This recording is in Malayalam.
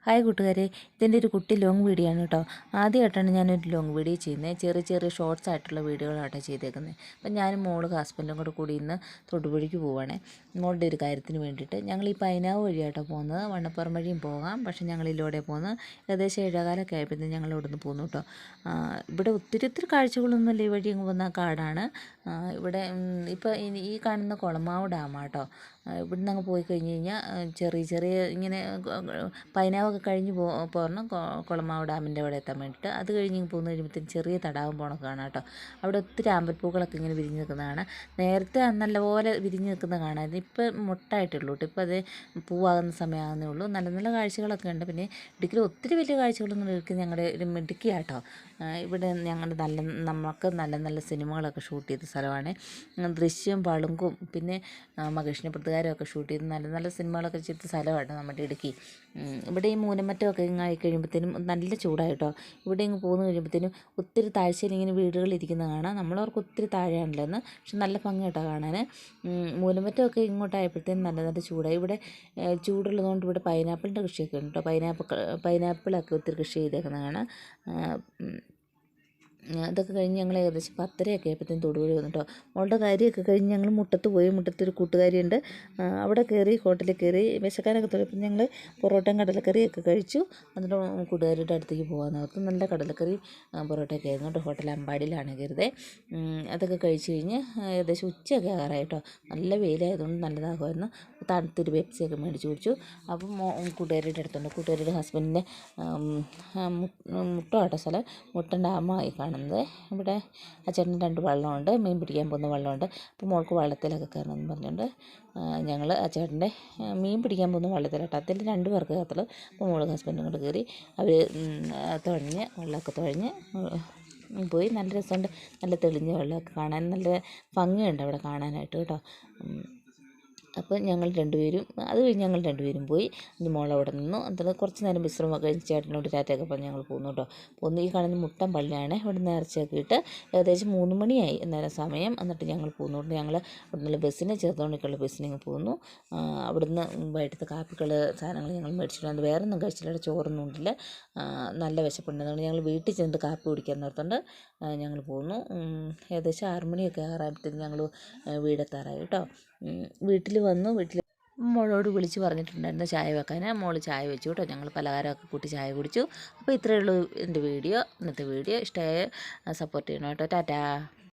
ഹായ് കൂട്ടുകാരെ, ഇതിൻ്റെ ഒരു കുട്ടി ലോങ് വീഡിയോ ആണ് കേട്ടോ. ആദ്യമായിട്ടാണ് ഞാനൊരു ലോങ് വീഡിയോ ചെയ്യുന്നത്. ചെറിയ ചെറിയ ഷോർട്സ് ആയിട്ടുള്ള വീഡിയോകളാണ് ചെയ്തേക്കുന്നത്. അപ്പം ഞാനും മോളും ഹസ്ബൻഡും കൂടി ഇന്ന് തൊടുപുഴയ്ക്ക് പോവുകയാണേ, മോളുടെ ഒരു കാര്യത്തിന് വേണ്ടിയിട്ട്. ഞങ്ങൾ ഈ പൈനാവ് വഴിയാട്ടോ പോകുന്നത്. വണ്ണപ്പുറം വഴിയും പോകാം, പക്ഷേ ഞങ്ങൾ ഇതിലൂടെ പോകുന്നത്. ഏകദേശം 7:15 ആയപ്പോഴത്തേക്കും ഞങ്ങൾ ഇവിടെ നിന്ന് പോന്നു കേട്ടോ. ഇവിടെ ഒത്തിരി കാഴ്ചകളൊന്നുമില്ല. ഈ വഴി അങ്ങ് പോകുന്ന കാടാണ്. ഇവിടെ ഇപ്പോൾ ഈ കാണുന്ന കുളമാവ് ഡാമാട്ടോ. ഇവിടുന്ന് അങ്ങ് പോയി കഴിഞ്ഞ് കഴിഞ്ഞാൽ ചെറിയ ഇങ്ങനെ പൈനാവൊക്കെ കഴിഞ്ഞ് പോരണം കുളമാവ് ഡാമിൻ്റെ അവിടെ എത്താൻ വേണ്ടിയിട്ട്. അത് കഴിഞ്ഞ് പോകുന്ന കഴിയുമ്പോഴത്തേക്കും ചെറിയ തടാകം പോകണമൊക്കെ കാണാം കേട്ടോ. അവിടെ ഒത്തിരി ആമ്പൽപ്പൂക്കളൊക്കെ ഇങ്ങനെ വിരിഞ്ഞ് നിൽക്കുന്നതാണ്. നേരത്തെ നല്ലപോലെ വിരിഞ്ഞ് നിൽക്കുന്ന കാണാമായിരുന്നു. ഇപ്പം മുട്ടായിട്ടുള്ളൂ കേട്ടോ. ഇപ്പം അത് പൂവാകുന്ന സമയമാകുന്നേ ഉള്ളൂ. നല്ല കാഴ്ചകളൊക്കെ ഉണ്ട്. പിന്നെ ഇടുക്കിയിൽ ഒത്തിരി വലിയ കാഴ്ചകളൊന്നും ഇടുക്കി ഞങ്ങളുടെ ഒരു ഇടുക്കിയാട്ടോ. ഇവിടെ ഞങ്ങളുടെ നമുക്ക് നല്ല സിനിമകളൊക്കെ ഷൂട്ട് ചെയ്ത സ്ഥലമാണ്. ദൃശ്യം, പളുങ്കും, പിന്നെ മകേഷിനെ പ്രതികാരമൊക്കെ ഷൂട്ട് ചെയ്ത് നല്ല സിനിമകളൊക്കെ ചെയ്ത സ്ഥലമാണ് നമ്മുടെ ഇടുക്കി. ഇവിടെ ഈ മൂലമറ്റമൊക്കെ ആയി കഴിയുമ്പോഴത്തേനും നല്ല ചൂടായിട്ടോ. ഇവിടെ ഇങ്ങ് പോന്നു കഴിയുമ്പോഴത്തേനും ഒത്തിരി താഴ്ചയിൽ ഇങ്ങനെ വീടുകളിരിക്കുന്ന കാണാം. നമ്മളവർക്ക് ഒത്തിരി താഴെയാണല്ലോ എന്ന്, പക്ഷെ നല്ല ഭംഗിയായിട്ടോ കാണാൻ. മൂലമറ്റമൊക്കെ ഇങ്ങോട്ടായപ്പോഴത്തേനും നല്ല ചൂടായി. ഇവിടെ ചൂടുള്ളതുകൊണ്ട് ഇവിടെ പൈനാപ്പിളിൻ്റെ കൃഷിയൊക്കെ ഉണ്ട് കേട്ടോ. പൈനാപ്പിളൊക്കെ ഒത്തിരി കൃഷി ചെയ്തേക്കുന്ന കാണാം. അതൊക്കെ കഴിഞ്ഞ് ഞങ്ങൾ ഏകദേശം 10:30 ആയപ്പോഴത്തേക്കും തൊടുപുഴ വന്നു കേട്ടോ. മോളുടെ കാര്യമൊക്കെ കഴിഞ്ഞ് ഞങ്ങൾ മുട്ടത്ത് പോയി. മുട്ടത്തൊരു കൂട്ടുകാരിയുണ്ട്, അവിടെ കയറി ഹോട്ടലിൽ കയറി വിശക്കാനൊക്കെ തുടങ്ങി. ഞങ്ങൾ പൊറോട്ടയും കടലക്കറിയൊക്കെ കഴിച്ചു. എന്നിട്ട് കൂട്ടുകാരുടെ അടുത്തേക്ക് പോകാമെന്ന് ഓർത്ത്. നല്ല കടലക്കറി പൊറോട്ടയൊക്കെ ആയിരുന്നു കേട്ടോ. ഹോട്ടൽ അമ്പാടിയിലാണ് കയറിയത്. അതൊക്കെ കഴിച്ച് കഴിഞ്ഞ് ഏകദേശം ഉച്ചയൊക്കെ ആകാറായി കേട്ടോ. നല്ല വെയിലായതുകൊണ്ട് നല്ലതാകുമായിരുന്നു. തണുത്തൊരു പെപ്സിയൊക്കെ മേടിച്ച് കുടിച്ചു. അപ്പം കൂട്ടുകാരുടെ അടുത്തുണ്ട്. കൂട്ടുകാരുടെ ഹസ്ബൻഡിൻ്റെ മുട്ട കേട്ടോ സ്ഥലം. മുട്ട ഡാമായി കാണുന്നത്. ഇവിടെ അച്ഛൻ 2 വള്ളമുണ്ട്, മീൻ പിടിക്കാൻ പോകുന്ന വള്ളമുണ്ട്. അപ്പോൾ മോൾക്ക് വള്ളത്തിലൊക്കെ കയറണമെന്ന് പറഞ്ഞുകൊണ്ട് ഞങ്ങൾ ആ ചേട്ടൻ്റെ മീൻ പിടിക്കാൻ പോകുന്ന വള്ളത്തിലാട്ടോ. അതിൽ 2 പേർക്ക് കയറത്തുള്ളൂ. അപ്പോൾ മോൾക്ക് ഹസ്ബൻഡും കൂടെ കയറി അവർ വെള്ളമൊക്കെ തുഴഞ്ഞ് പോയി. നല്ല രസമുണ്ട്. നല്ല തെളിഞ്ഞ വെള്ളമൊക്കെ കാണാൻ നല്ല ഭംഗിയുണ്ട് അവിടെ കാണാനായിട്ട് കേട്ടോ. അപ്പോൾ ഞങ്ങൾ 2 പേരും അത് കഴിഞ്ഞ് ഞങ്ങൾ 2 പേരും പോയി. എൻ്റെ മോളവിടെ നിന്നു. എന്നിട്ട് കുറച്ച് നേരം വിശ്രമമൊക്കെ കഴിഞ്ഞ് ചേട്ടനോട് ടാറ്റയൊക്കെ പറഞ്ഞ് ഞങ്ങൾ പോന്നു കേട്ടോ. പോന്നു. ഈ കാണുന്ന മുട്ടം പള്ളിയാണ്. ഇവിടെ നേർച്ചയൊക്കെ ഇട്ട് ഏകദേശം 3 മണിയായി അന്നേരം സമയം. എന്നിട്ട് ഞങ്ങൾ പോന്നുകൊണ്ട് ഞങ്ങൾ അവിടുന്ന് ബസ്സിന് ചെറുതോണിക്കുള്ള ബസ്സിന് പോന്നു. അവിടുന്ന് വൈകിട്ടത്തെ കാപ്പികൾ സാധനങ്ങൾ ഞങ്ങൾ മേടിച്ചിട്ടുണ്ട്. വേറെ ഒന്നും കഴിച്ചില്ല. ചോറൊന്നും ഉണ്ടില്ല. നല്ല വിശപ്പുണ്ട്. അതുകൊണ്ട് ഞങ്ങൾ വീട്ടിൽ ചെന്നിട്ട് കാപ്പി കുടിക്കാൻ നിർത്തുകൊണ്ട് ഞങ്ങൾ പോന്നു. ഏകദേശം 6 മണിയൊക്കെ ആറായപ്പോഴത്തേക്കും ഞങ്ങൾ വീടെത്താറായി കേട്ടോ. വീട്ടിൽ മോളോട് വിളിച്ച് പറഞ്ഞിട്ടുണ്ടായിരുന്നു ചായ വെക്കാൻ. മോൾ ചായ വെച്ചു കേട്ടോ. ഞങ്ങൾ പലഹാരമൊക്കെ കൂട്ടി ചായ കുടിച്ചു. അപ്പോൾ ഇത്രയേ ഉള്ളൂ എൻ്റെ വീഡിയോ. ഇന്നത്തെ വീഡിയോ ഇഷ്ടമായ സപ്പോർട്ട് ചെയ്യണം കേട്ടോ. ടാറ്റാ.